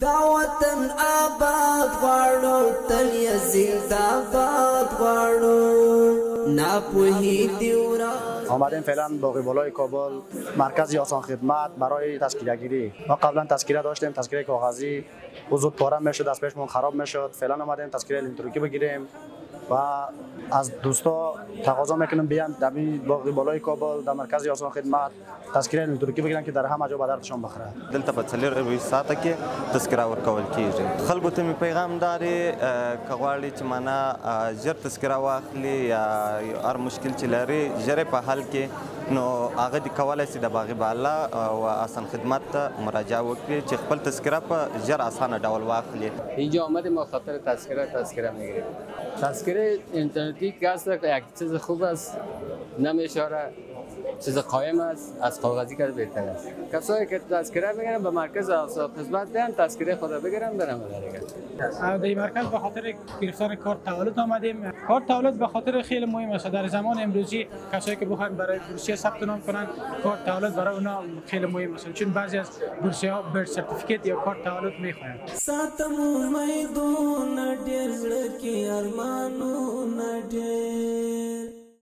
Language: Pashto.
دا وطن آباد غواړو تل یې زنده‌باد غواړو ناپوهی دیورا. آمدیم فعلا باقی بالای کابل مرکز آسان خدمت برای تذکره گیری. ما قبلا تذکره داشتیم، تذکره کاغذی و زود پاره میشد، از پیشمون خراب میشد. فعلا آمدیم تذکره الکترونیکی بگیریم و از دوستا تقاضا میکنم بیان در باقی بالای کابل در مرکز آسان خدمت تذکره الکترونیکی بگیرن که در همه جا به دردشان بخوره. دلته په څلور ساعته کې تذکره ورکول کیږي. خلکو ته می پیغام داري که غواړي چې معنا ژر تذکره واخلي یا هر مشکل چې لري ژر په حل کې نو هغه د کولای شي د باغ بالا او آسان خدمت ته مراجعه وکړي چې خپل تذکره په ژر اسانه ډول واخلي. اینجا آمدیم ما خاطر تذکره میگیریم. تذکره اینترنتی که هست یک چیز خوب است، نمیشاره چیز قایم است، از کاغذی که بهتر است. کسایی که تذکره بگیرن به مرکز آسان خدمت بیان تذکره خود بگیرن برن دیگه. در مرکز به خاطر گرفتن کارت تولد آمدیم. کارت تولد به خاطر خیلی مهم است. در زمان امروزی کسایی که بخواین برای بورسیه ثبت نام کنن کارت تولد برای اونا خیلی مهم است، چون بعضی از بورسیه ها برث سرتیفیکیت یا کارت تولد میخواین. ساتم امیدونه ډېر زړه کې ارمانونه ډېر